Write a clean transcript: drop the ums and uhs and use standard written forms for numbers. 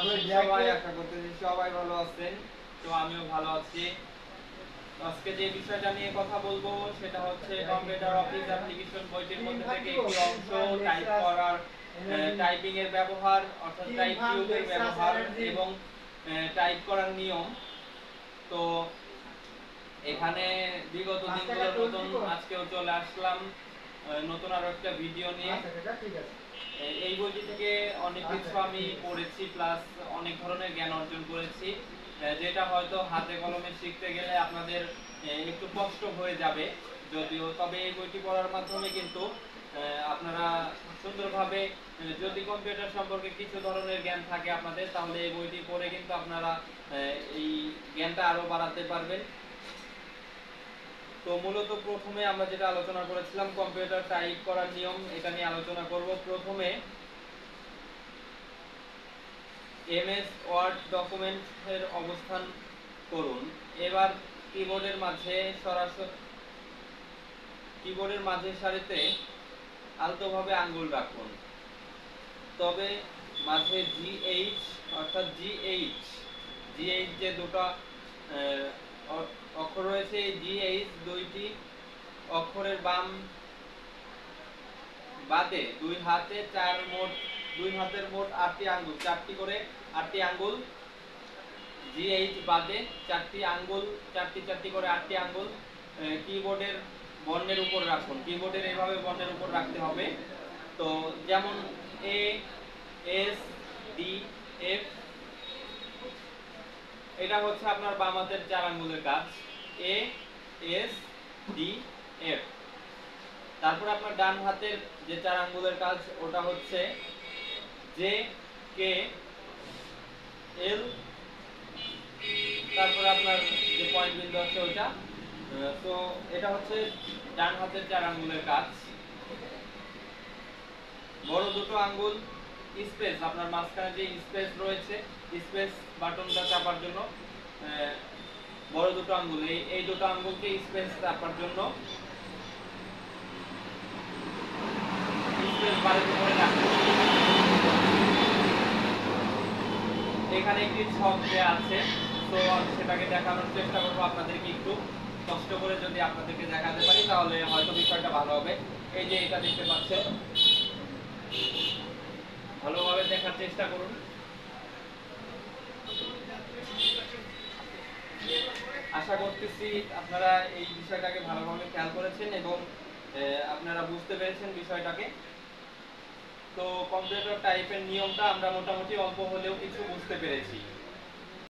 আছেন সবাই? আশা করতেছি সবাই ভালো আছেন। তো আমিও ভালো আছি। আজকে যে বিষয়টা নিয়ে কথা বলবো সেটা হচ্ছে কম্পিউটার অফিস অ্যাপ্লিকেশন বইটির মধ্যে থেকে একটি অংশ টাইপ করার, টাইপিং এর ব্যবহার অর্থাৎ টাইপ কিউবের ব্যবহার এবং টাইপ করার নিয়ম। তো এখানে বিগত দিনগুলোর মতন আজকেও চলে আসলাম নতুন আরো একটা ভিডিও নিয়ে। এই বইটি থেকে অনেক কিছু আমি পড়েছি, প্লাস অনেক ধরনের জ্ঞান অর্জন করেছি, যেটা হয়তো হাতে কলমে শিখতে গেলে আপনাদের একটু কষ্ট হয়ে যাবে যদিও। তবে এই বইটি পড়ার মাধ্যমে কিন্তু আপনারা সুন্দরভাবে, যদি কম্পিউটার সম্পর্কে কিছু ধরনের জ্ঞান থাকে আপনাদের, তাহলে এই বইটি পড়ে কিন্তু আপনারা এই জ্ঞানটা আরো বাড়াতে পারবেন। তো মূলত প্রথমে আমরা যেটা আলোচনা করেছিলাম কম্পিউটার টাইপ করার নিয়ম, এটা নিয়ে আলোচনা করব। প্রথমে এমএস ওয়ার্ড ডকুমেন্টের অবস্থান করুন। এবার কিবোর্ডের মাঝে সারিতে আলতোভাবে আঙ্গুল রাখুন। তবে মাঝে জিএইচ অর্থাৎ জিএইচ যে দুটো অক্ষর রয়েছে, এই জিএইচ দুইটি অক্ষরের বাদে দুই হাতের মোট 8টি আঙ্গুল, 4টি করে 8টি আঙ্গুল, জিএইচ বাদে 4টি আঙ্গুল, 4টি করে 8টি আঙ্গুল কিবোর্ডের বর্ণের উপর রাখুন। কিবোর্ডের এইভাবে বর্ণের উপর রাখতে হবে। তো যেমন এ, এস, ডি, এফ, এটা হচ্ছে আপনার বাম হাতের 4 আঙ্গুলের কাজ, এ, এস, ডি, এফ। তারপর আপনার ডান হাতের যে 4 আঙ্গুলের কাজ ওটা হচ্ছে জে, কে, এল, তারপরে আপনার যে পয়েন্ট বিন্দু আছে ওইটা। তো এটা হচ্ছে ডান হাতের 4 আঙ্গুলের কাজ। বড় দুটো আঙ্গুল স্পেস, আপনার মাঝখানে যে স্পেস রয়েছে, স্পেস বাটনটা চাপার জন্য বড় দুটো আঙ্গুল, এই দুটো আঙ্গুলকে স্পেস চাপার জন্য স্পেস বারের উপরে রাখুন। এখানে একটি ছক দেওয়া আছে, তো আমি সেটাকে দেখানোর চেষ্টা করবো আপনাদেরকে একটু কষ্ট করে। যদি আপনাদেরকে দেখাতে পারি তাহলে হয়তো বিষয়টা ভালো হবে। এই যে এটা দেখতে পাচ্ছেন, ভালোভাবে দেখার চেষ্টা করুন। আশা করতেছি আপনারা এই বিষয়টাকে ভালোভাবে খেয়াল করেছেন এবং আপনারা বুঝতে পেরেছেন বিষয়টাকে। তো কম্পিউটার টাইপের নিয়মটা আমরা মোটামুটি অল্প হলেও কিছু বুঝতে পেরেছি।